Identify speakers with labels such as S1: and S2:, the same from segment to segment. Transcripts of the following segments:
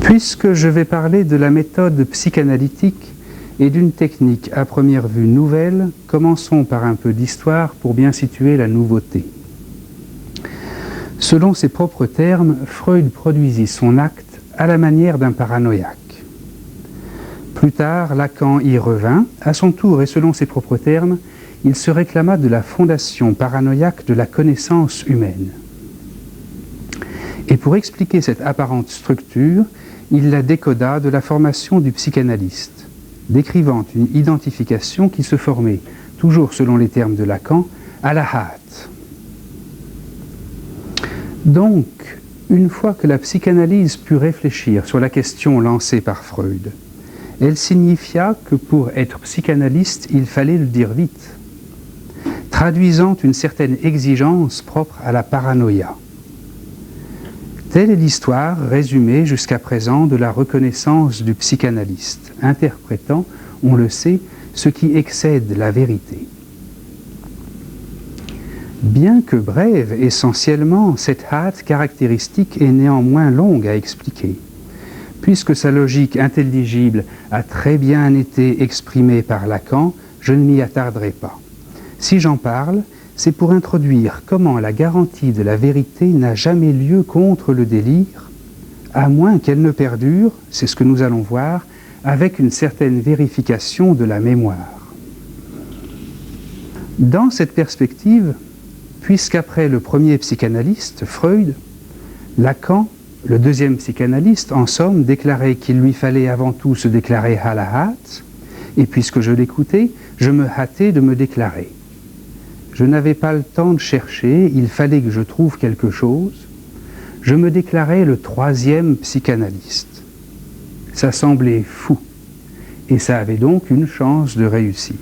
S1: Puisque je vais parler de la méthode psychanalytique et d'une technique à première vue nouvelle, commençons par un peu d'histoire pour bien situer la nouveauté. Selon ses propres termes, Freud produisit son acte à la manière d'un paranoïaque. Plus tard, Lacan y revint, à son tour et selon ses propres termes, il se réclama de la fondation paranoïaque de la connaissance humaine. Et pour expliquer cette apparente structure, il la décoda de la formation du psychanalyste, décrivant une identification qui se formait, toujours selon les termes de Lacan, à la hâte. Donc, une fois que la psychanalyse put réfléchir sur la question lancée par Freud, elle signifia que pour être psychanalyste, il fallait le dire vite, traduisant une certaine exigence propre à la paranoïa. Telle est l'histoire résumée jusqu'à présent de la reconnaissance du psychanalyste, interprétant, on le sait, ce qui excède la vérité. Bien que brève essentiellement, cette hâte caractéristique est néanmoins longue à expliquer. Puisque sa logique intelligible a très bien été exprimée par Lacan, je ne m'y attarderai pas. Si j'en parle, c'est pour introduire comment la garantie de la vérité n'a jamais lieu contre le délire, à moins qu'elle ne perdure, c'est ce que nous allons voir, avec une certaine vérification de la mémoire. Dans cette perspective, puisqu'après le premier psychanalyste, Freud, Lacan, le deuxième psychanalyste, en somme, déclarait qu'il lui fallait avant tout se déclarer à la hâte, et puisque je l'écoutais, je me hâtais de me déclarer. Je n'avais pas le temps de chercher, il fallait que je trouve quelque chose. Je me déclarais le troisième psychanalyste. Ça semblait fou, et ça avait donc une chance de réussir.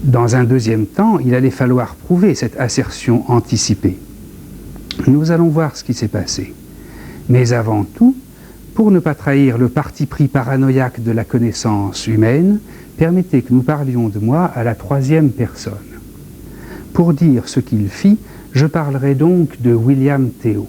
S1: Dans un deuxième temps, il allait falloir prouver cette assertion anticipée. Nous allons voir ce qui s'est passé. Mais avant tout, pour ne pas trahir le parti pris paranoïaque de la connaissance humaine, permettez que nous parlions de moi à la troisième personne. Pour dire ce qu'il fit, je parlerai donc de William Théo.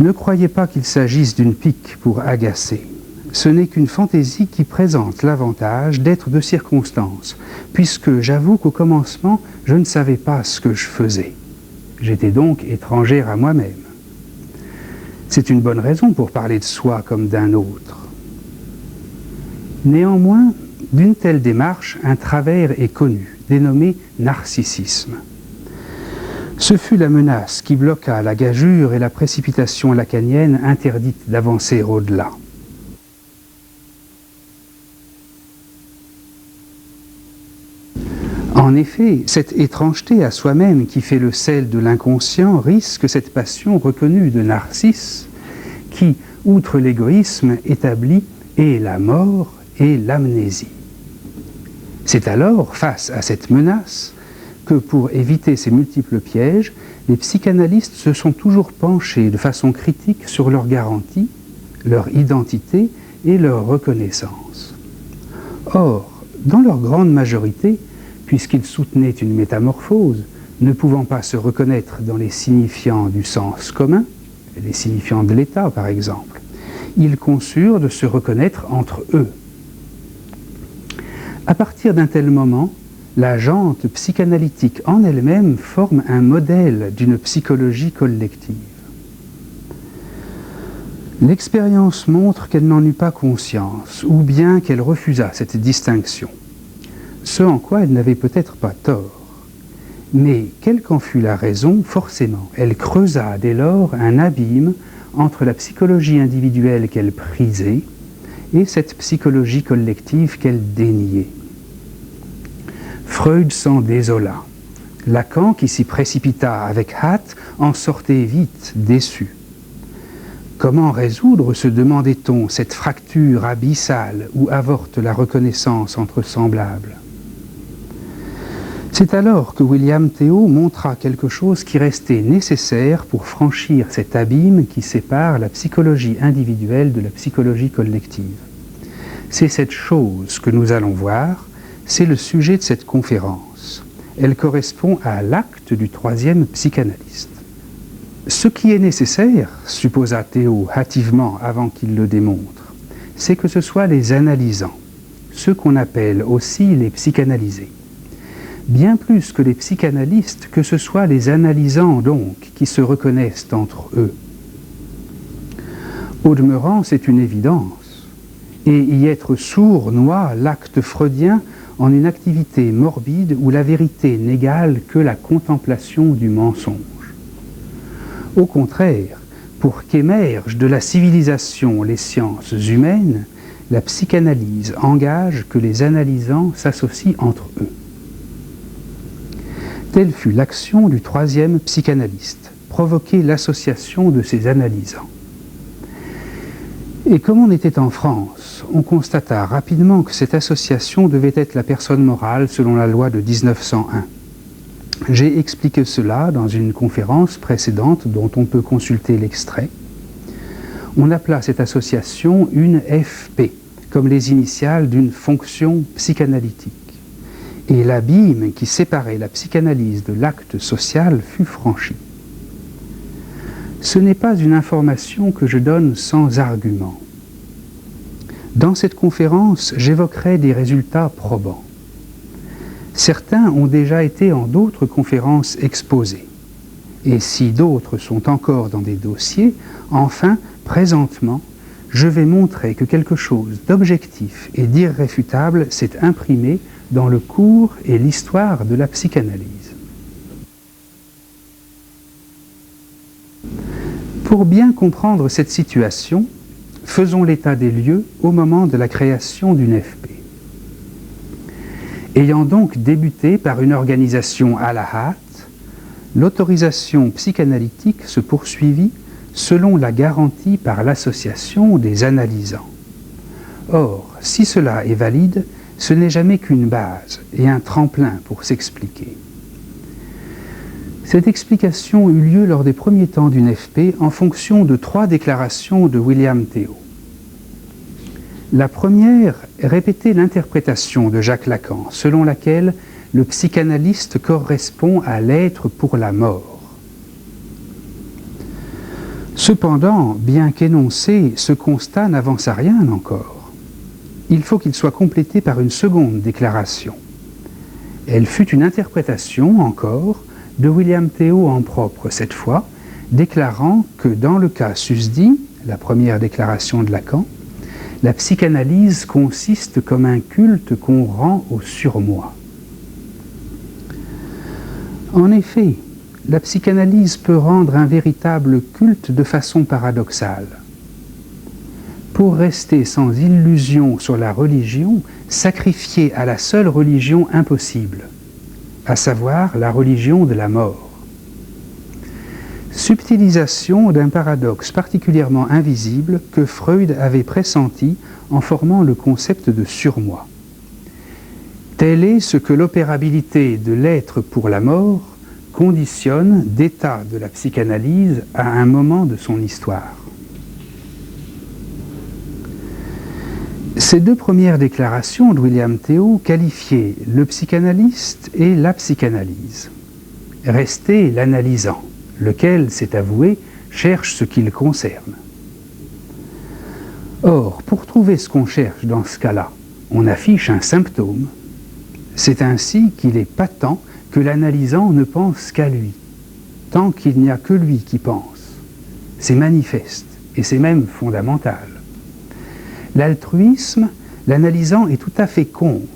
S1: Ne croyez pas qu'il s'agisse d'une pique pour agacer. Ce n'est qu'une fantaisie qui présente l'avantage d'être de circonstance, puisque j'avoue qu'au commencement, je ne savais pas ce que je faisais. J'étais donc étrangère à moi-même. C'est une bonne raison pour parler de soi comme d'un autre. Néanmoins, d'une telle démarche, un travers est connu, dénommé narcissisme. Ce fut la menace qui bloqua la gageure et la précipitation lacanienne interdite d'avancer au-delà. En effet, cette étrangeté à soi-même qui fait le sel de l'inconscient risque cette passion reconnue de Narcisse qui, outre l'égoïsme, établit et la mort et l'amnésie. C'est alors, face à cette menace, que pour éviter ces multiples pièges, les psychanalystes se sont toujours penchés de façon critique sur leur garantie, leur identité et leur reconnaissance. Or, dans leur grande majorité, puisqu'ils soutenaient une métamorphose, ne pouvant pas se reconnaître dans les signifiants du sens commun, les signifiants de l'État par exemple, ils conçurent de se reconnaître entre eux. À partir d'un tel moment, la jante psychanalytique en elle-même forme un modèle d'une psychologie collective. L'expérience montre qu'elle n'en eut pas conscience, ou bien qu'elle refusa cette distinction. Ce en quoi elle n'avait peut-être pas tort. Mais, quelle qu'en fût la raison, forcément, elle creusa dès lors un abîme entre la psychologie individuelle qu'elle prisait et cette psychologie collective qu'elle déniait. Freud s'en désola. Lacan, qui s'y précipita avec hâte, en sortait vite, déçu. Comment résoudre, se demandait-on, cette fracture abyssale où avorte la reconnaissance entre semblables? C'est alors que William Théo montra quelque chose qui restait nécessaire pour franchir cet abîme qui sépare la psychologie individuelle de la psychologie collective. C'est cette chose que nous allons voir, c'est le sujet de cette conférence. Elle correspond à l'acte du troisième psychanalyste. Ce qui est nécessaire, supposa Théo hâtivement avant qu'il le démontre, c'est que ce soit les analysants, ceux qu'on appelle aussi les psychanalysés. Bien plus que les psychanalystes, que ce soit les analysants donc qui se reconnaissent entre eux. Au demeurant, c'est une évidence, et y être sourd noie l'acte freudien en une activité morbide où la vérité n'égale que la contemplation du mensonge. Au contraire, pour qu'émergent de la civilisation les sciences humaines, la psychanalyse engage que les analysants s'associent entre eux. Telle fut l'action du troisième psychanalyste, provoquer l'association de ces analysants. Et comme on était en France, on constata rapidement que cette association devait être la personne morale selon la loi de 1901. J'ai expliqué cela dans une conférence précédente dont on peut consulter l'extrait. On appela cette association une FP, comme les initiales d'une fonction psychanalytique. Et l'abîme qui séparait la psychanalyse de l'acte social fut franchi. Ce n'est pas une information que je donne sans argument. Dans cette conférence, j'évoquerai des résultats probants. Certains ont déjà été en d'autres conférences exposés. Et si d'autres sont encore dans des dossiers, enfin, présentement, je vais montrer que quelque chose d'objectif et d'irréfutable s'est imprimé dans le cours et l'histoire de la psychanalyse. Pour bien comprendre cette situation, faisons l'état des lieux au moment de la création d'une FP. Ayant donc débuté par une organisation à la hâte, l'autorisation psychanalytique se poursuivit selon la garantie par l'association des analysants. Or, si cela est valide, ce n'est jamais qu'une base et un tremplin pour s'expliquer. Cette explication eut lieu lors des premiers temps d'une FP en fonction de 3 déclarations de William Théo. La première répétait l'interprétation de Jacques Lacan, selon laquelle le psychanalyste correspond à l'être pour la mort. Cependant, bien qu'énoncé, ce constat n'avance à rien encore. Il faut qu'il soit complété par une seconde déclaration. Elle fut une interprétation, encore, de William Théo en propre cette fois, déclarant que dans le cas susdit, la première déclaration de Lacan, la psychanalyse consiste comme un culte qu'on rend au surmoi. En effet, la psychanalyse peut rendre un véritable culte de façon paradoxale. Pour rester sans illusion sur la religion, sacrifier à la seule religion impossible, à savoir la religion de la mort. Subtilisation d'un paradoxe particulièrement invisible que Freud avait pressenti en formant le concept de surmoi. Tel est ce que l'opérabilité de l'être pour la mort conditionne d'état de la psychanalyse à un moment de son histoire. Ces 2 premières déclarations de William Théo qualifiaient le psychanalyste et la psychanalyse. Restait l'analysant, lequel, c'est avoué, cherche ce qu'il concerne. Or, pour trouver ce qu'on cherche dans ce cas-là, on affiche un symptôme. C'est ainsi qu'il est patent que l'analysant ne pense qu'à lui, tant qu'il n'y a que lui qui pense. C'est manifeste, et c'est même fondamental. L'altruisme, l'analysant est tout à fait contre.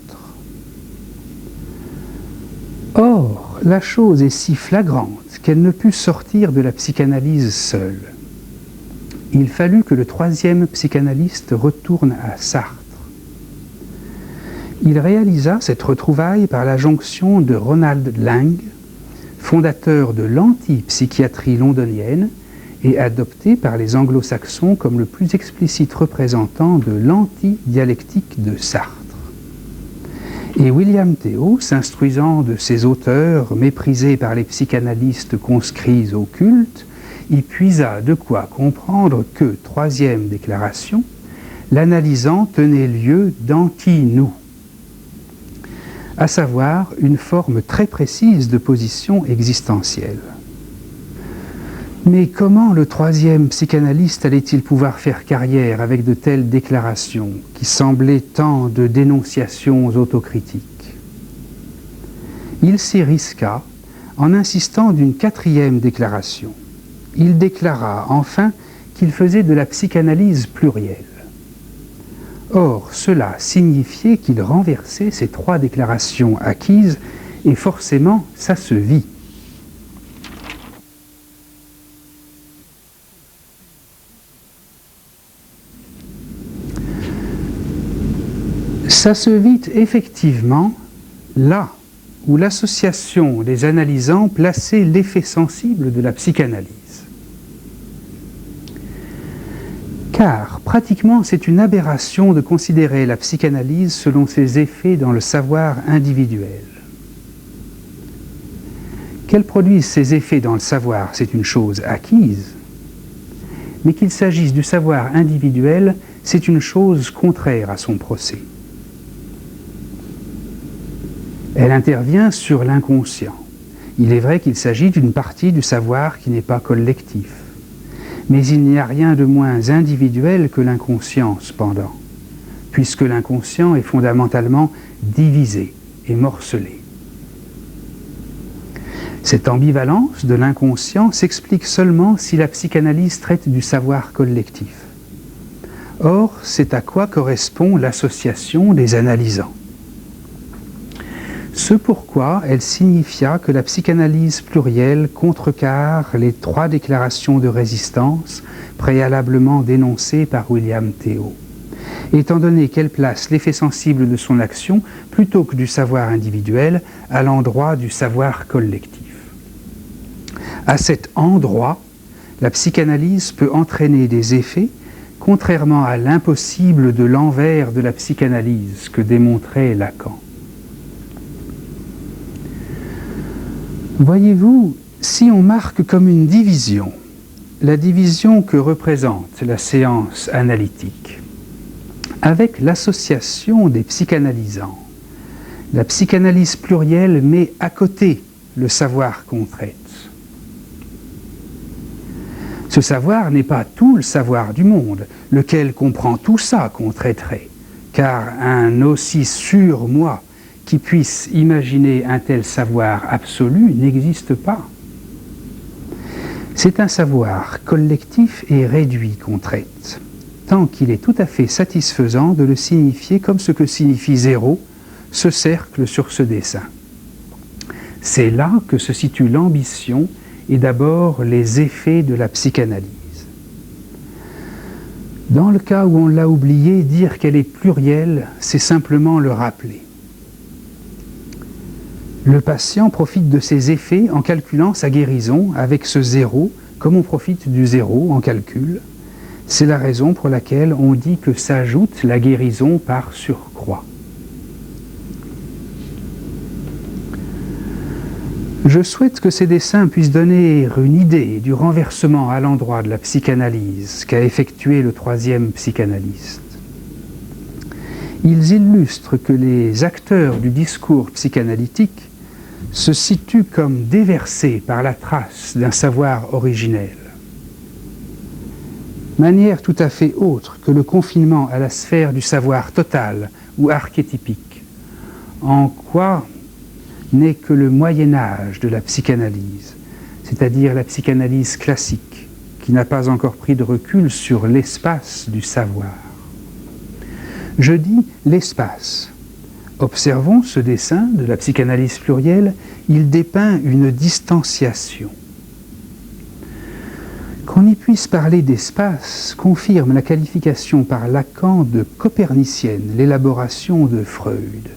S1: Or, la chose est si flagrante qu'elle ne put sortir de la psychanalyse seule. Il fallut que le 3e psychanalyste retourne à Sartre. Il réalisa cette retrouvaille par la jonction de Ronald Lang, fondateur de l'anti-psychiatrie londonienne et adopté par les anglo-saxons comme le plus explicite représentant de l'anti-dialectique de Sartre. Et William Théo, s'instruisant de ces auteurs méprisés par les psychanalystes conscrits au culte, y puisa de quoi comprendre que, 3e déclaration, l'analysant tenait lieu d'anti-nous, à savoir une forme très précise de position existentielle. Mais comment le troisième psychanalyste allait-il pouvoir faire carrière avec de telles déclarations qui semblaient tant de dénonciations autocritiques? Il s'y risqua en insistant d'une quatrième déclaration. Il déclara enfin qu'il faisait de la psychanalyse plurielle. Or, cela signifiait qu'il renversait ces trois déclarations acquises et forcément, ça se vit. Ça se vit effectivement là où l'association des analysants plaçait l'effet sensible de la psychanalyse. Car, pratiquement, c'est une aberration de considérer la psychanalyse selon ses effets dans le savoir individuel. Qu'elle produise ses effets dans le savoir, c'est une chose acquise, mais qu'il s'agisse du savoir individuel, c'est une chose contraire à son procès. Elle intervient sur l'inconscient. Il est vrai qu'il s'agit d'une partie du savoir qui n'est pas collectif. Mais il n'y a rien de moins individuel que l'inconscient, cependant, puisque l'inconscient est fondamentalement divisé et morcelé. Cette ambivalence de l'inconscient s'explique seulement si la psychanalyse traite du savoir collectif. Or, c'est à quoi correspond l'association des analysants. Ce pourquoi elle signifia que la psychanalyse plurielle contrecarre les trois déclarations de résistance préalablement dénoncées par William Théo, étant donné qu'elle place l'effet sensible de son action plutôt que du savoir individuel à l'endroit du savoir collectif. À cet endroit, la psychanalyse peut entraîner des effets contrairement à l'impossible de l'envers de la psychanalyse que démontrait Lacan. Voyez-vous, si on marque comme une division, la division que représente la séance analytique, avec l'association des psychanalysants, la psychanalyse plurielle met à côté le savoir qu'on traite. Ce savoir n'est pas tout le savoir du monde, lequel comprend tout ça qu'on traiterait, car un aussi sûr moi qui puisse imaginer un tel savoir absolu n'existe pas. C'est un savoir collectif et réduit qu'on traite, tant qu'il est tout à fait satisfaisant de le signifier comme ce que signifie zéro, ce cercle sur ce dessin. C'est là que se situe l'ambition et d'abord les effets de la psychanalyse. Dans le cas où on l'a oublié, dire qu'elle est plurielle, c'est simplement le rappeler. Le patient profite de ses effets en calculant sa guérison avec ce zéro, comme on profite du zéro en calcul. C'est la raison pour laquelle on dit que s'ajoute la guérison par surcroît. Je souhaite que ces dessins puissent donner une idée du renversement à l'endroit de la psychanalyse qu'a effectué le troisième psychanalyste. Ils illustrent que les acteurs du discours psychanalytique se situent comme déversés par la trace d'un savoir originel. Manière tout à fait autre que le confinement à la sphère du savoir total ou archétypique, en quoi n'est que le Moyen-Âge de la psychanalyse, c'est-à-dire la psychanalyse classique, qui n'a pas encore pris de recul sur l'espace du savoir. Je dis l'espace. Observons ce dessin de la psychanalyse plurielle, il dépeint une distanciation. Qu'on y puisse parler d'espace confirme la qualification par Lacan de copernicienne, l'élaboration de Freud.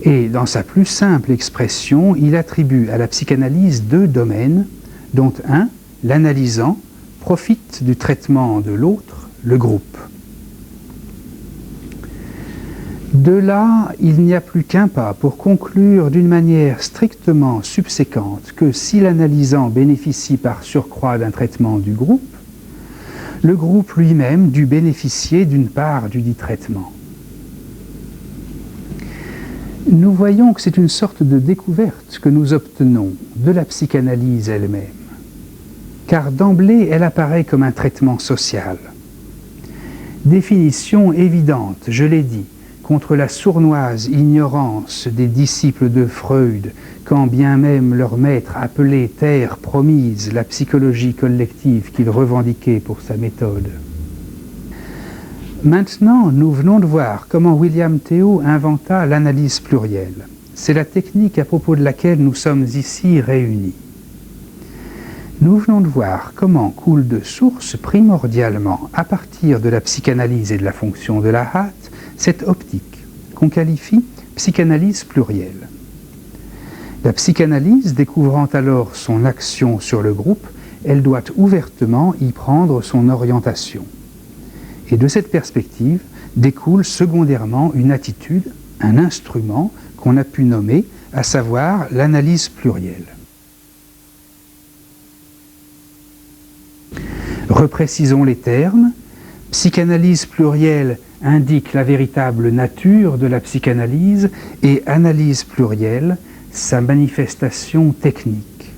S1: Et dans sa plus simple expression, il attribue à la psychanalyse deux domaines, dont un, l'analysant, profite du traitement de l'autre, le groupe. De là, il n'y a plus qu'un pas pour conclure d'une manière strictement subséquente que si l'analysant bénéficie par surcroît d'un traitement du groupe, le groupe lui-même dut bénéficier d'une part du dit traitement. Nous voyons que c'est une sorte de découverte que nous obtenons de la psychanalyse elle-même. car d'emblée elle apparaît comme un traitement social. Définition évidente, je l'ai dit, contre la sournoise ignorance des disciples de Freud, quand bien même leur maître appelait terre promise la psychologie collective qu'il revendiquait pour sa méthode. Maintenant, nous venons de voir comment William Théo inventa l'analyse plurielle. C'est la technique à propos de laquelle nous sommes ici réunis. Nous venons de voir comment coule de source primordialement, à partir de la psychanalyse et de la fonction de la hâte, cette optique qu'on qualifie psychanalyse plurielle. La psychanalyse, découvrant alors son action sur le groupe, elle doit ouvertement y prendre son orientation. Et de cette perspective découle secondairement une attitude, un instrument qu'on a pu nommer, à savoir l'analyse plurielle. Reprécisons les termes. Psychanalyse plurielle indique la véritable nature de la psychanalyse et analyse plurielle, sa manifestation technique,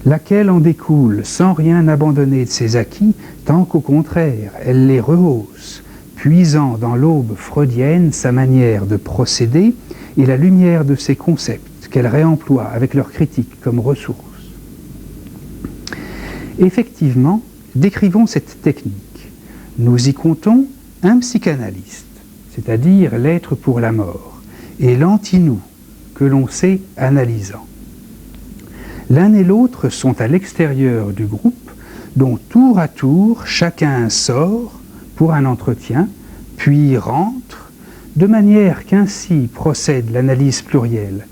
S1: laquelle en découle sans rien abandonner de ses acquis, tant qu'au contraire, elle les rehausse, puisant dans l'aube freudienne sa manière de procéder et la lumière de ses concepts qu'elle réemploie avec leur critique comme ressource. Effectivement, décrivons cette technique. Nous y comptons un psychanalyste, c'est-à-dire l'être pour la mort, et l'anti-nous, que l'on sait analysant. L'un et l'autre sont à l'extérieur du groupe, dont tour à tour chacun sort pour un entretien, puis rentre, de manière qu'ainsi procède l'analyse plurielle,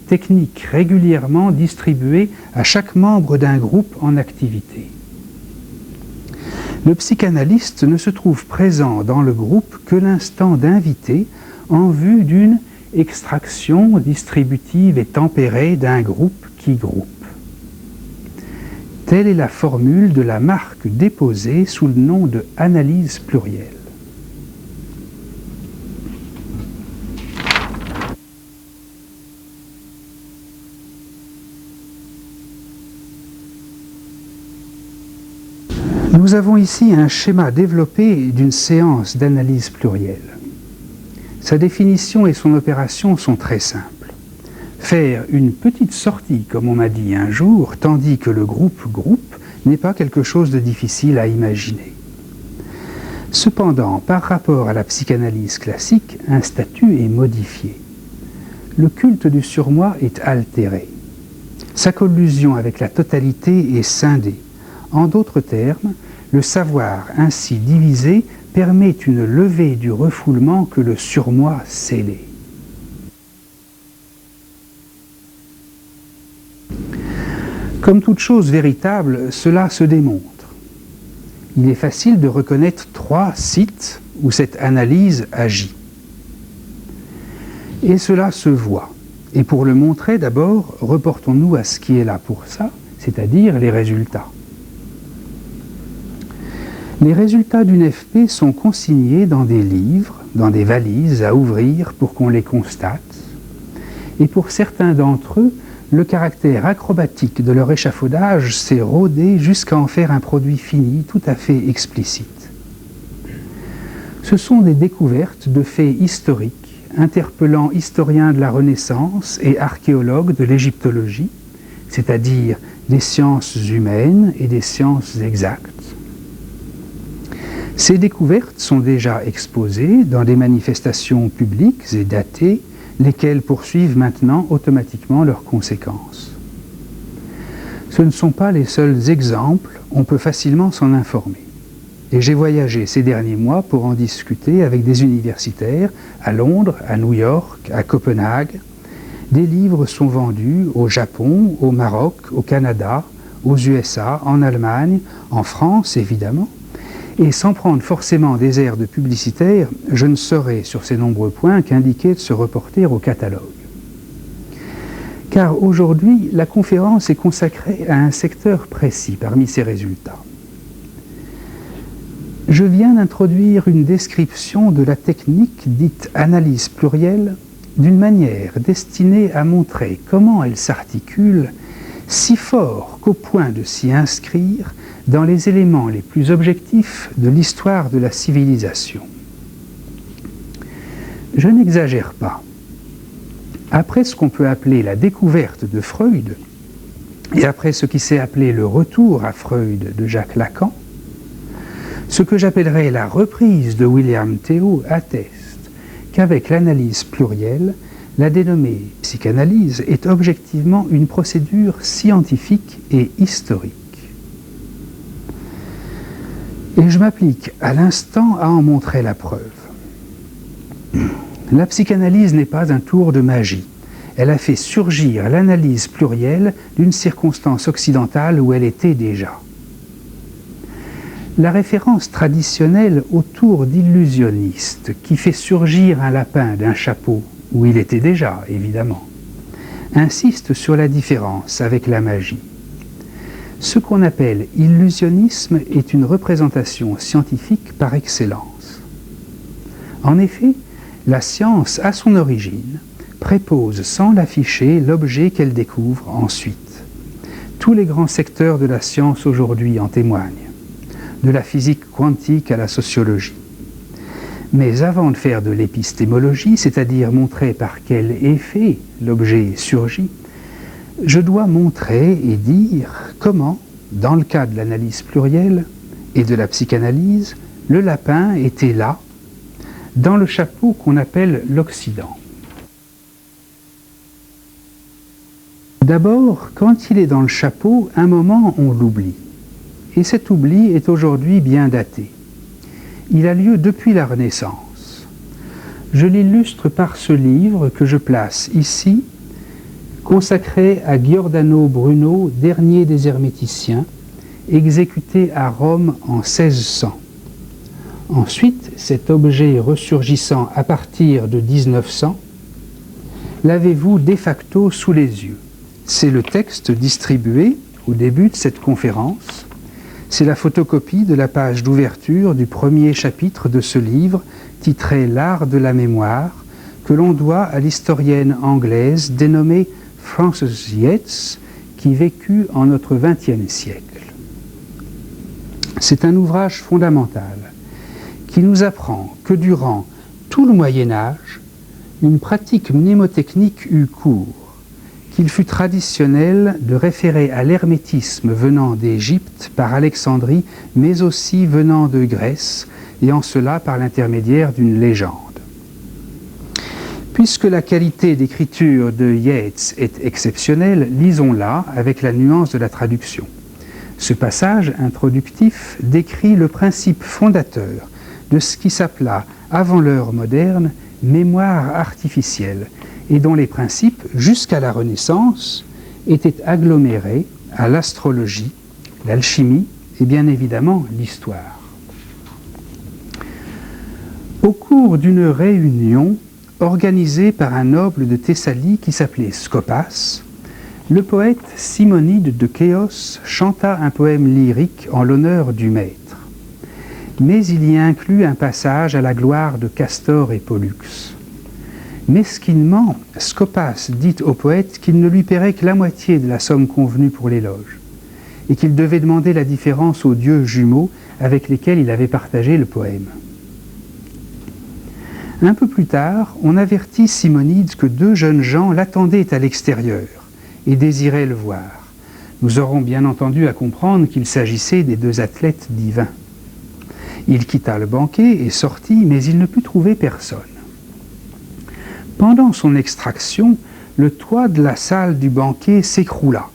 S1: technique régulièrement distribuée à chaque membre d'un groupe en activité. Le psychanalyste ne se trouve présent dans le groupe que l'instant d'invité en vue d'une extraction distributive et tempérée d'un groupe qui groupe. Telle est la formule de la marque déposée sous le nom de analyse plurielle. Nous avons ici un schéma développé d'une séance d'analyse plurielle. Sa définition et son opération sont très simples. Faire une petite sortie, comme on m'a dit un jour, tandis que le groupe n'est pas quelque chose de difficile à imaginer. Cependant, par rapport à la psychanalyse classique, un statut est modifié. Le culte du surmoi est altéré. Sa collusion avec la totalité est scindée. En d'autres termes, le savoir ainsi divisé permet une levée du refoulement que le surmoi scellait. Comme toute chose véritable, cela se démontre. Il est facile de reconnaître 3 sites où cette analyse agit. Et cela se voit. Et pour le montrer d'abord, reportons-nous à ce qui est là pour ça, c'est-à-dire les résultats. Les résultats d'une FP sont consignés dans des livres, dans des valises à ouvrir pour qu'on les constate. Et pour certains d'entre eux, le caractère acrobatique de leur échafaudage s'est rodé jusqu'à en faire un produit fini tout à fait explicite. Ce sont des découvertes de faits historiques, interpellant historiens de la Renaissance et archéologues de l'égyptologie, c'est-à-dire des sciences humaines et des sciences exactes. Ces découvertes sont déjà exposées dans des manifestations publiques et datées, lesquelles poursuivent maintenant automatiquement leurs conséquences. Ce ne sont pas les seuls exemples, on peut facilement s'en informer. Et j'ai voyagé ces derniers mois pour en discuter avec des universitaires à Londres, à New York, à Copenhague. Des livres sont vendus au Japon, au Maroc, au Canada, aux USA, en Allemagne, en France évidemment. Et sans prendre forcément des airs de publicitaire, je ne saurais sur ces nombreux points qu'indiquer de se reporter au catalogue. Car aujourd'hui, la conférence est consacrée à un secteur précis parmi ces résultats. Je viens d'introduire une description de la technique dite analyse plurielle d'une manière destinée à montrer comment elle s'articule si fort qu'au point de s'y inscrire dans les éléments les plus objectifs de l'histoire de la civilisation. Je n'exagère pas. Après ce qu'on peut appeler la découverte de Freud, et après ce qui s'est appelé le retour à Freud de Jacques Lacan, ce que j'appellerais la reprise de William Théo atteste qu'avec l'analyse plurielle, la dénommée psychanalyse est objectivement une procédure scientifique et historique. Et je m'applique à l'instant à en montrer la preuve. La psychanalyse n'est pas un tour de magie. Elle a fait surgir l'analyse plurielle d'une circonstance occidentale où elle était déjà. La référence traditionnelle au tour d'illusionniste qui fait surgir un lapin d'un chapeau où il était déjà, évidemment, insiste sur la différence avec la magie. Ce qu'on appelle illusionnisme est une représentation scientifique par excellence. En effet, la science, à son origine, prépose sans l'afficher l'objet qu'elle découvre ensuite. Tous les grands secteurs de la science aujourd'hui en témoignent, de la physique quantique à la sociologie. Mais avant de faire de l'épistémologie, c'est-à-dire montrer par quel effet l'objet surgit, je dois montrer et dire comment, dans le cas de l'analyse plurielle et de la psychanalyse, le lapin était là, dans le chapeau qu'on appelle l'Occident. D'abord, quand il est dans le chapeau, un moment on l'oublie. Et cet oubli est aujourd'hui bien daté. Il a lieu depuis la Renaissance. Je l'illustre par ce livre que je place ici, consacré à Giordano Bruno, dernier des herméticiens, exécuté à Rome en 1600. Ensuite, cet objet ressurgissant à partir de 1900, l'avez-vous de facto sous les yeux. C'est le texte distribué au début de cette conférence. C'est la photocopie de la page d'ouverture du premier chapitre de ce livre, titré « L'art de la mémoire », que l'on doit à l'historienne anglaise dénommée Frances Yates, qui vécut en notre XXe siècle. C'est un ouvrage fondamental qui nous apprend que durant tout le Moyen-Âge, une pratique mnémotechnique eut cours, qu'il fut traditionnel de référer à l'hermétisme venant d'Égypte par Alexandrie, mais aussi venant de Grèce, et en cela par l'intermédiaire d'une légende. Puisque la qualité d'écriture de Yates est exceptionnelle, lisons-la avec la nuance de la traduction. Ce passage introductif décrit le principe fondateur de ce qui s'appela, avant l'heure moderne, mémoire artificielle, et dont les principes, jusqu'à la Renaissance, étaient agglomérés à l'astrologie, l'alchimie et bien évidemment l'histoire. Au cours d'une réunion organisée par un noble de Thessalie qui s'appelait Scopas, le poète Simonide de Chéos chanta un poème lyrique en l'honneur du maître. Mais il y inclut un passage à la gloire de Castor et Pollux. Mesquinement, Scopas dit au poète qu'il ne lui paierait que la moitié de la somme convenue pour l'éloge, et qu'il devait demander la différence aux dieux jumeaux avec lesquels il avait partagé le poème. Un peu plus tard, on avertit Simonide que deux jeunes gens l'attendaient à l'extérieur et désiraient le voir. Nous aurons bien entendu à comprendre qu'il s'agissait des deux athlètes divins. Il quitta le banquet et sortit, mais il ne put trouver personne. Pendant son extraction, le toit de la salle du banquet s'écroula,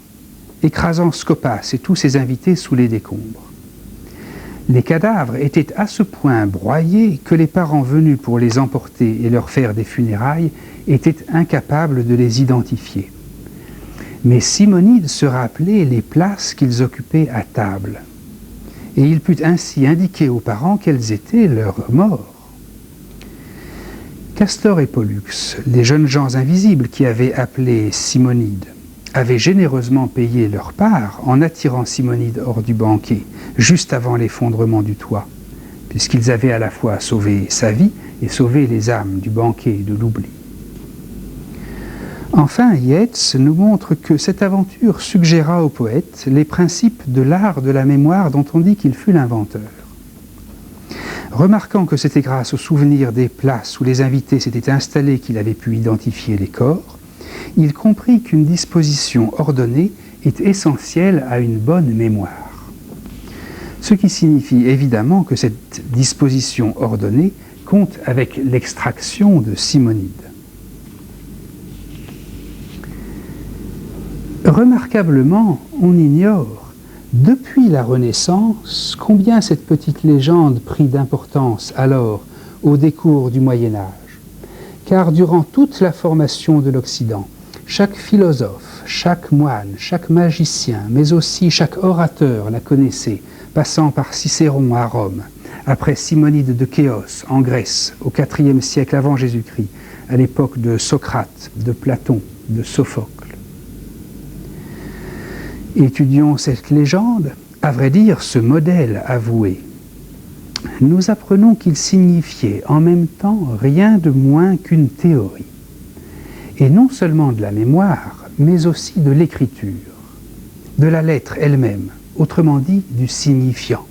S1: écrasant Scopas et tous ses invités sous les décombres. Les cadavres étaient à ce point broyés que les parents venus pour les emporter et leur faire des funérailles étaient incapables de les identifier. Mais Simonide se rappelait les places qu'ils occupaient à table, et il put ainsi indiquer aux parents quels étaient leurs morts. Castor et Pollux, les jeunes gens invisibles qui avaient appelé Simonide, avaient généreusement payé leur part en attirant Simonide hors du banquet, juste avant l'effondrement du toit, puisqu'ils avaient à la fois sauvé sa vie et sauvé les âmes du banquet et de l'oubli. Enfin, Yeats nous montre que cette aventure suggéra au poète les principes de l'art de la mémoire dont on dit qu'il fut l'inventeur. Remarquant que c'était grâce au souvenir des places où les invités s'étaient installés qu'il avait pu identifier les corps, il comprit qu'une disposition ordonnée est essentielle à une bonne mémoire. Ce qui signifie évidemment que cette disposition ordonnée compte avec l'extraction de Simonide. Remarquablement, on ignore, depuis la Renaissance, combien cette petite légende prit d'importance alors au décours du Moyen-Âge. Car durant toute la formation de l'Occident, chaque philosophe, chaque moine, chaque magicien, mais aussi chaque orateur la connaissait, passant par Cicéron à Rome, après Simonide de Chéos en Grèce, au IVe siècle avant Jésus-Christ, à l'époque de Socrate, de Platon, de Sophocle. Étudions cette légende, à vrai dire ce modèle avoué. Nous apprenons qu'il signifiait en même temps rien de moins qu'une théorie. Et non seulement de la mémoire, mais aussi de l'écriture, de la lettre elle-même, autrement dit du signifiant.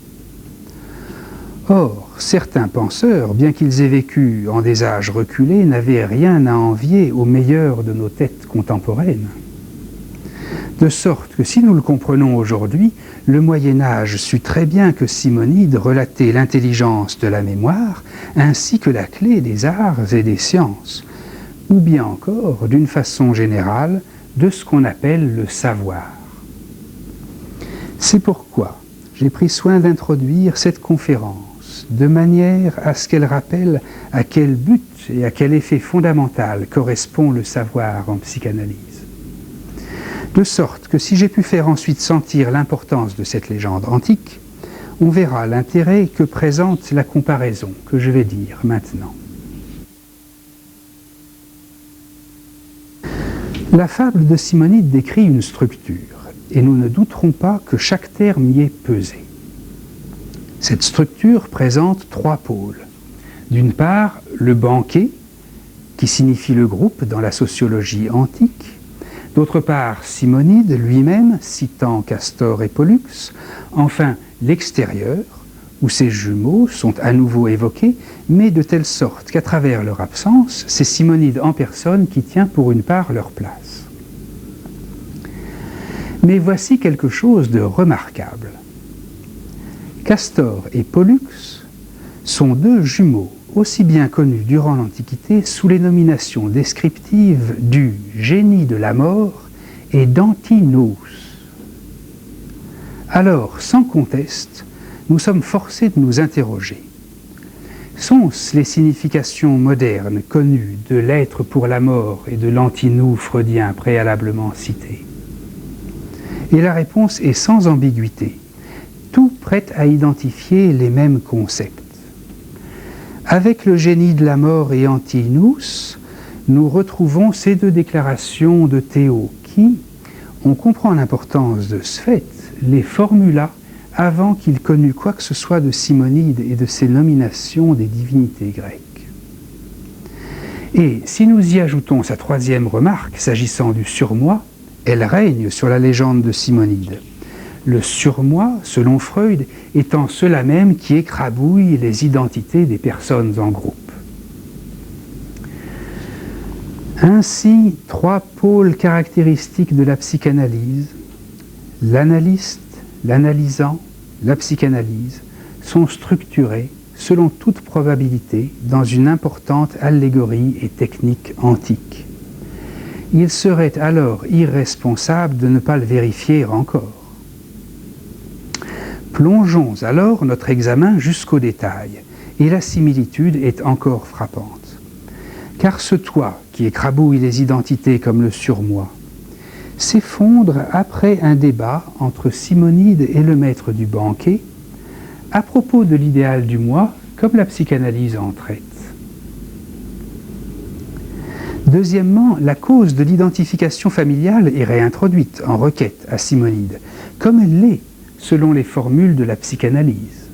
S1: Or, certains penseurs, bien qu'ils aient vécu en des âges reculés, n'avaient rien à envier aux meilleurs de nos têtes contemporaines. De sorte que si nous le comprenons aujourd'hui, le Moyen-Âge sut très bien que Simonide relatait l'intelligence de la mémoire, ainsi que la clé des arts et des sciences, ou bien encore, d'une façon générale, de ce qu'on appelle le savoir. C'est pourquoi j'ai pris soin d'introduire cette conférence, de manière à ce qu'elle rappelle à quel but et à quel effet fondamental correspond le savoir en psychanalyse. De sorte que si j'ai pu faire ensuite sentir l'importance de cette légende antique, on verra l'intérêt que présente la comparaison que je vais dire maintenant. La fable de Simonide décrit une structure, et nous ne douterons pas que chaque terme y est pesé. Cette structure présente trois pôles. D'une part, le banquet, qui signifie le groupe dans la sociologie antique. D'autre part, Simonide lui-même, citant Castor et Pollux. Enfin, l'extérieur, où ses jumeaux sont à nouveau évoqués, mais de telle sorte qu'à travers leur absence, c'est Simonide en personne qui tient pour une part leur place. Mais voici quelque chose de remarquable. Castor et Pollux sont deux jumeaux aussi bien connus durant l'Antiquité sous les nominations descriptives du génie de la mort et d'Antinous. Alors, sans conteste, nous sommes forcés de nous interroger. Sont-ce les significations modernes connues de l'être pour la mort et de l'antinou freudien préalablement cité? Et la réponse est sans ambiguïté. Tout prête à identifier les mêmes concepts. Avec le génie de la mort et Antinous, nous retrouvons ces deux déclarations de Théo qui, on comprend l'importance de ce fait, les formula avant qu'il connût quoi que ce soit de Simonide et de ses nominations des divinités grecques. Et si nous y ajoutons sa troisième remarque s'agissant du surmoi, elle règne sur la légende de Simonide. Le surmoi, selon Freud, étant cela même qui écrabouille les identités des personnes en groupe. Ainsi, trois pôles caractéristiques de la psychanalyse, l'analyste, l'analysant, la psychanalyse, sont structurés, selon toute probabilité, dans une importante allégorie et technique antique. Il serait alors irresponsable de ne pas le vérifier encore. Plongeons alors notre examen jusqu'au détail, et la similitude est encore frappante. Car ce toi qui écrabouille les identités comme le surmoi s'effondre après un débat entre Simonide et le maître du banquet à propos de l'idéal du moi comme la psychanalyse en traite. Deuxièmement, la cause de l'identification familiale est réintroduite en requête à Simonide, comme elle l'est selon les formules de la psychanalyse.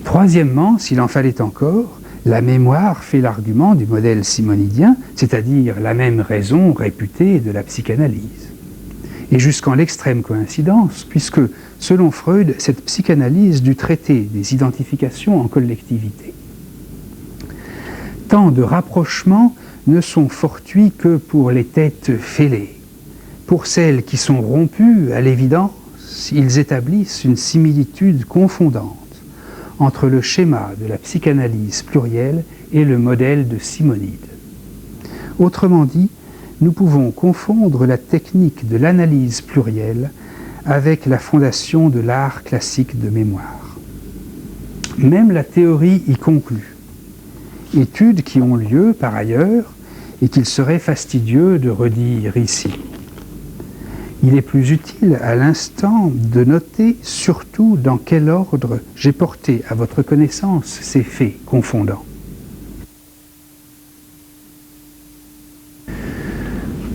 S1: Troisièmement, s'il en fallait encore, La mémoire fait l'argument du modèle simonidien, c'est-à-dire la même raison réputée de la psychanalyse. Et jusqu'en l'extrême coïncidence, puisque, selon Freud, cette psychanalyse dut traiter des identifications en collectivité. Tant de rapprochements ne sont fortuits que pour les têtes fêlées. Pour celles qui sont rompues, à l'évidence, ils établissent une similitude confondante entre le schéma de la psychanalyse plurielle et le modèle de Simonide. Autrement dit, nous pouvons confondre la technique de l'analyse plurielle avec la fondation de l'art classique de mémoire. Même la théorie y conclut. Études qui ont lieu par ailleurs et qu'il serait fastidieux de redire ici. Il est plus utile à l'instant de noter surtout dans quel ordre j'ai porté à votre connaissance ces faits confondants.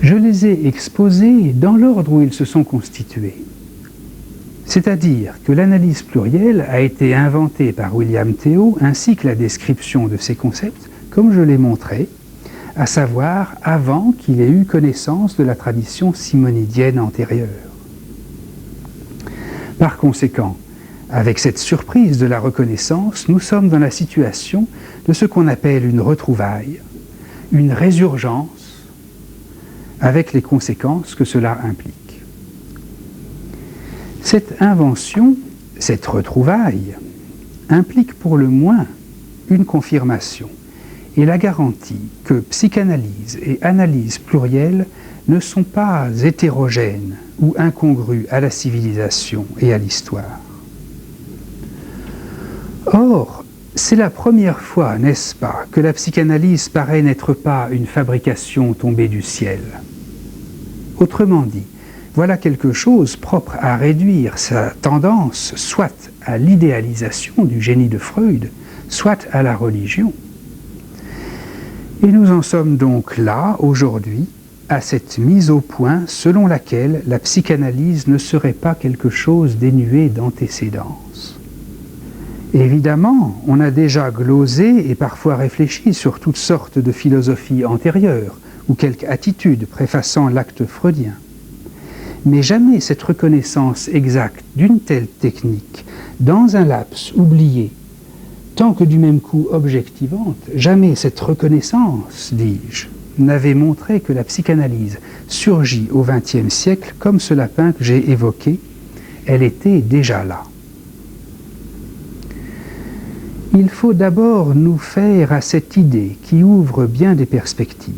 S1: Je les ai exposés dans l'ordre où ils se sont constitués. C'est-à-dire que l'analyse plurielle a été inventée par William Théo ainsi que la description de ses concepts, comme je l'ai montré, à savoir avant qu'il ait eu connaissance de la tradition simonidienne antérieure. Par conséquent, avec cette surprise de la reconnaissance, nous sommes dans la situation de ce qu'on appelle une retrouvaille, une résurgence, avec les conséquences que cela implique. Cette invention, cette retrouvaille, implique pour le moins une confirmation et la garantie que psychanalyse et analyse plurielle ne sont pas hétérogènes ou incongrues à la civilisation et à l'histoire. Or, c'est la première fois, n'est-ce pas, que la psychanalyse paraît n'être pas une fabrication tombée du ciel. Autrement dit, voilà quelque chose propre à réduire sa tendance soit à l'idéalisation du génie de Freud, soit à la religion. Et nous en sommes donc là, aujourd'hui, à cette mise au point selon laquelle la psychanalyse ne serait pas quelque chose dénué d'antécédence. Évidemment, on a déjà glosé et parfois réfléchi sur toutes sortes de philosophies antérieures ou quelques attitudes préfaçant l'acte freudien. Mais jamais cette reconnaissance exacte d'une telle technique, dans un laps oublié, tant que du même coup objectivante, jamais cette reconnaissance, dis-je, n'avait montré que la psychanalyse surgit au XXe siècle comme ce lapin que j'ai évoqué, elle était déjà là. Il faut d'abord nous faire à cette idée qui ouvre bien des perspectives.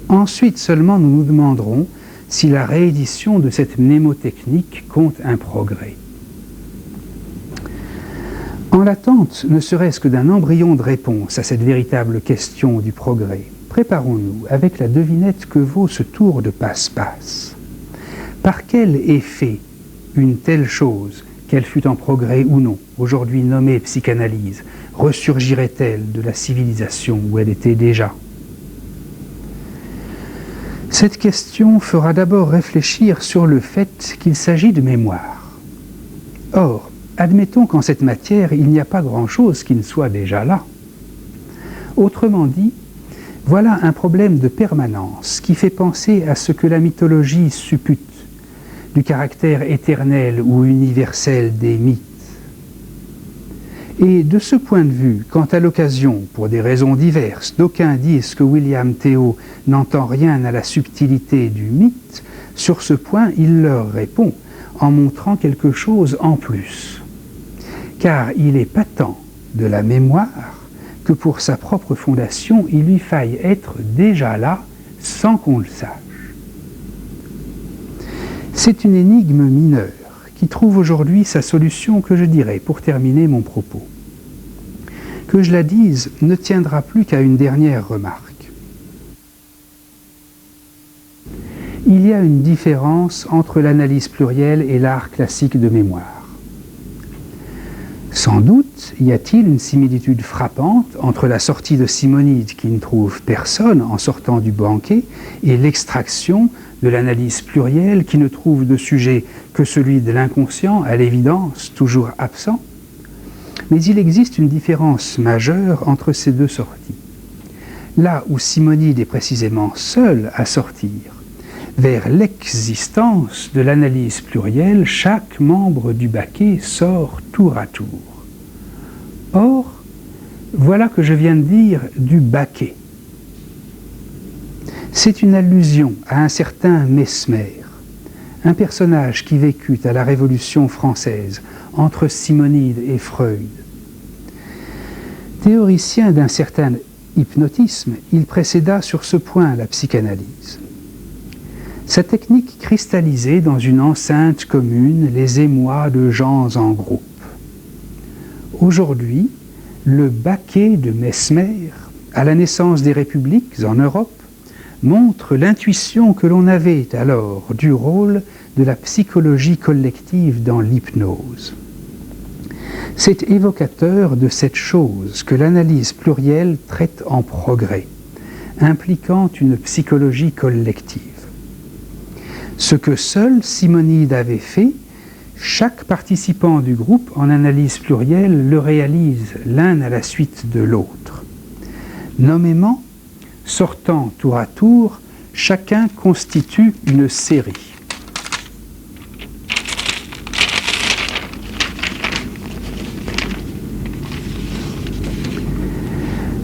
S1: Ensuite seulement nous nous demanderons si la réédition de cette mnémotechnique compte un progrès. En l'attente, ne serait-ce que d'un embryon de réponse à cette véritable question du progrès, préparons-nous avec la devinette que vaut ce tour de passe-passe. Par quel effet une telle chose, qu'elle fût en progrès ou non, aujourd'hui nommée psychanalyse, ressurgirait-elle de la civilisation où elle était déjà ? Cette question fera d'abord réfléchir sur le fait qu'il s'agit de mémoire. Or, admettons qu'en cette matière, il n'y a pas grand-chose qui ne soit déjà là. Autrement dit, voilà un problème de permanence qui fait penser à ce que la mythologie suppute du caractère éternel ou universel des mythes. Et de ce point de vue, quand à l'occasion, pour des raisons diverses, d'aucuns disent que William Théo n'entend rien à la subtilité du mythe, sur ce point, il leur répond en montrant quelque chose en plus. Car il est patent de la mémoire que pour sa propre fondation, il lui faille être déjà là sans qu'on le sache. C'est une énigme mineure qui trouve aujourd'hui sa solution que je dirai pour terminer mon propos. Que je la dise ne tiendra plus qu'à une dernière remarque. Il y a une différence entre l'analyse plurielle et l'art classique de mémoire. Sans doute y a-t-il une similitude frappante entre la sortie de Simonide qui ne trouve personne en sortant du banquet et l'extraction de l'analyse plurielle qui ne trouve de sujet que celui de l'inconscient, à l'évidence toujours absent. Mais il existe une différence majeure entre ces deux sorties. Là où Simonide est précisément seul à sortir, vers l'existence de l'analyse plurielle, chaque membre du baquet sort tour à tour. Or, voilà que je viens de dire du baquet. C'est une allusion à un certain Mesmer, un personnage qui vécut à la Révolution française entre Simonide et Freud. Théoricien d'un certain hypnotisme, il précéda sur ce point la psychanalyse. Sa technique cristallisait dans une enceinte commune les émois de gens en groupe. Aujourd'hui, le baquet de Mesmer, à la naissance des républiques en Europe, montre l'intuition que l'on avait alors du rôle de la psychologie collective dans l'hypnose. C'est évocateur de cette chose que l'analyse plurielle traite en progrès, impliquant une psychologie collective. Ce que seul Simonide avait fait, chaque participant du groupe en analyse plurielle le réalise l'un à la suite de l'autre. Nommément, sortant tour à tour, chacun constitue une série.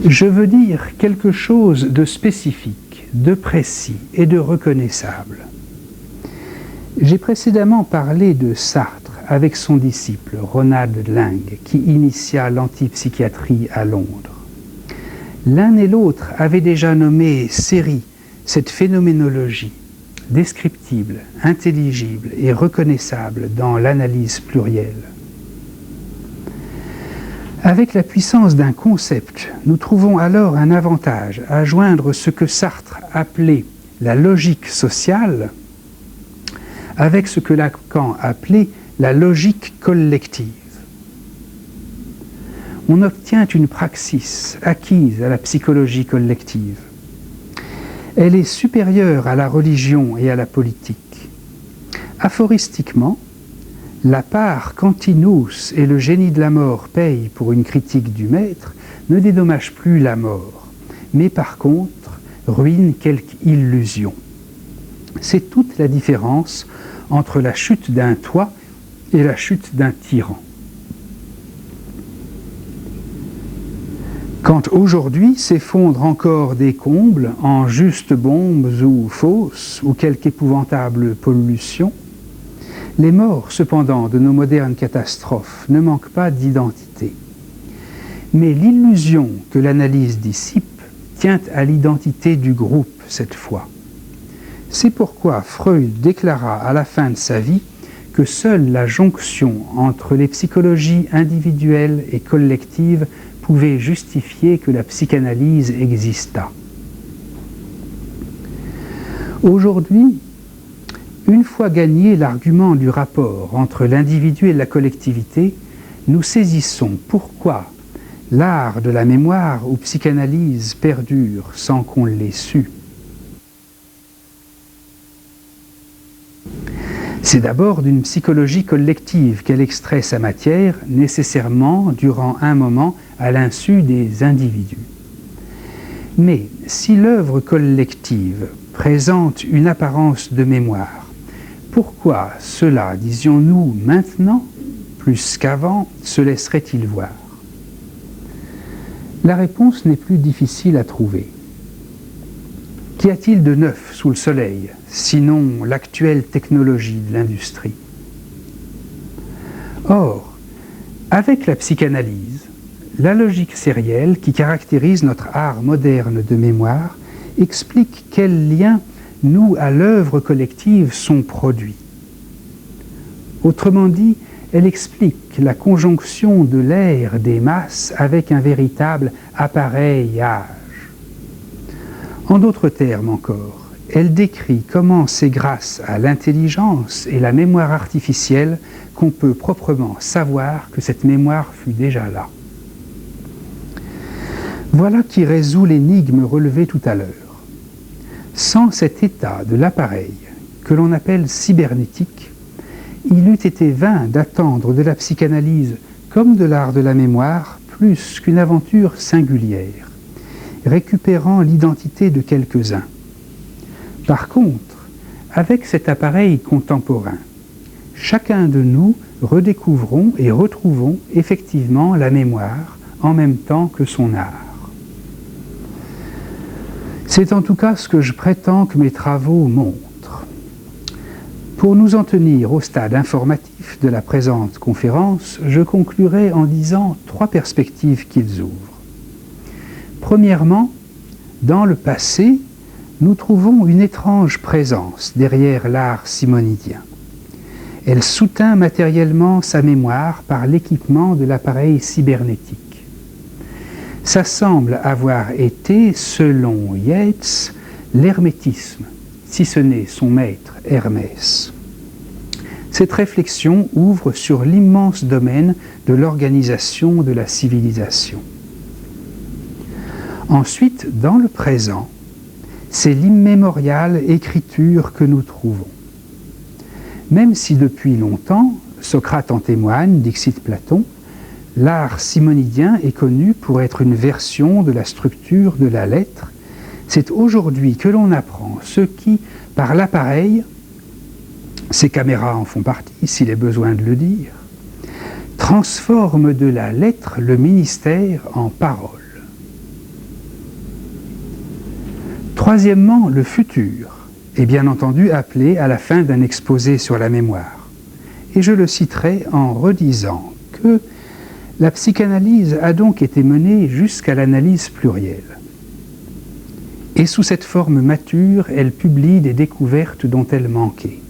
S1: Je veux dire quelque chose de spécifique, de précis et de reconnaissable. J'ai précédemment parlé de Sartre avec son disciple Ronald Lang, qui initia l'antipsychiatrie à Londres. L'un et l'autre avaient déjà nommé série cette phénoménologie descriptible, intelligible et reconnaissable dans l'analyse plurielle. Avec la puissance d'un concept, nous trouvons alors un avantage à joindre ce que Sartre appelait la logique sociale avec ce que Lacan appelait la logique collective. On obtient une praxis acquise à la psychologie collective. Elle est supérieure à la religion et à la politique. Aphoristiquement, la part qu'Antinous et le génie de la mort payent pour une critique du maître ne dédommage plus la mort, mais par contre ruine quelque illusion. C'est toute la différence entre la chute d'un toit et la chute d'un tyran. Quand aujourd'hui s'effondrent encore des combles en justes bombes ou fosses ou quelque épouvantable pollution, les morts cependant de nos modernes catastrophes ne manquent pas d'identité. Mais l'illusion que l'analyse dissipe tient à l'identité du groupe cette fois. C'est pourquoi Freud déclara à la fin de sa vie que seule la jonction entre les psychologies individuelles et collectives pouvait justifier que la psychanalyse existât. Aujourd'hui, une fois gagné l'argument du rapport entre l'individu et la collectivité, nous saisissons pourquoi l'art de la mémoire ou psychanalyse perdure sans qu'on l'ait su. C'est d'abord d'une psychologie collective qu'elle extrait sa matière, nécessairement durant un moment à l'insu des individus. Mais si l'œuvre collective présente une apparence de mémoire, pourquoi cela, disions-nous maintenant, plus qu'avant, se laisserait-il voir? La réponse n'est plus difficile à trouver. Qu'y a-t-il de neuf sous le soleil, sinon l'actuelle technologie de l'industrie? Or, avec la psychanalyse, la logique sérielle qui caractérise notre art moderne de mémoire explique quels liens nouent à l'œuvre collective sont produits. Autrement dit, elle explique la conjonction de l'air des masses avec un véritable appareillage. En d'autres termes encore, elle décrit comment c'est grâce à l'intelligence et la mémoire artificielle qu'on peut proprement savoir que cette mémoire fut déjà là. Voilà qui résout l'énigme relevée tout à l'heure. Sans cet état de l'appareil, que l'on appelle cybernétique, il eût été vain d'attendre de la psychanalyse comme de l'art de la mémoire plus qu'une aventure singulière, récupérant l'identité de quelques-uns. Par contre, avec cet appareil contemporain, chacun de nous redécouvrons et retrouvons effectivement la mémoire en même temps que son art. C'est en tout cas ce que je prétends que mes travaux montrent. Pour nous en tenir au stade informatif de la présente conférence, je conclurai en disant 3 perspectives qu'ils ouvrent. Premièrement, dans le passé, nous trouvons une étrange présence derrière l'art simonidien. Elle soutint matériellement sa mémoire par l'équipement de l'appareil cybernétique. Ça semble avoir été, selon Yeats, l'hermétisme, si ce n'est son maître Hermès. Cette réflexion ouvre sur l'immense domaine de l'organisation de la civilisation. Ensuite, dans le présent, c'est l'immémoriale écriture que nous trouvons. Même si depuis longtemps, Socrate en témoigne, dixit Platon, l'art simonidien est connu pour être une version de la structure de la lettre, c'est aujourd'hui que l'on apprend ce qui, par l'appareil, ces caméras en font partie, s'il est besoin de le dire, transforme de la lettre le ministère en parole. Troisièmement, le futur est bien entendu appelé à la fin d'un exposé sur la mémoire. Et je le citerai en redisant que la psychanalyse a donc été menée jusqu'à l'analyse plurielle. Et sous cette forme mature, elle publie des découvertes dont elle manquait.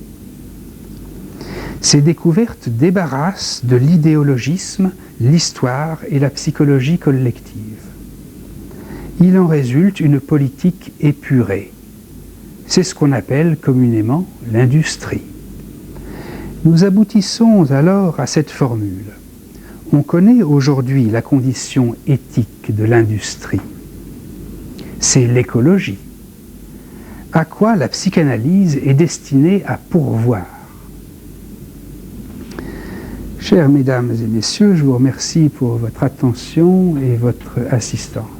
S1: Ces découvertes débarrassent de l'idéologisme l'histoire et la psychologie collective. Il en résulte une politique épurée. C'est ce qu'on appelle communément l'industrie. Nous aboutissons alors à cette formule. On connaît aujourd'hui la condition éthique de l'industrie. C'est l'écologie. À quoi la psychanalyse est destinée à pourvoir. Chères mesdames et messieurs, je vous remercie pour votre attention et votre assistance.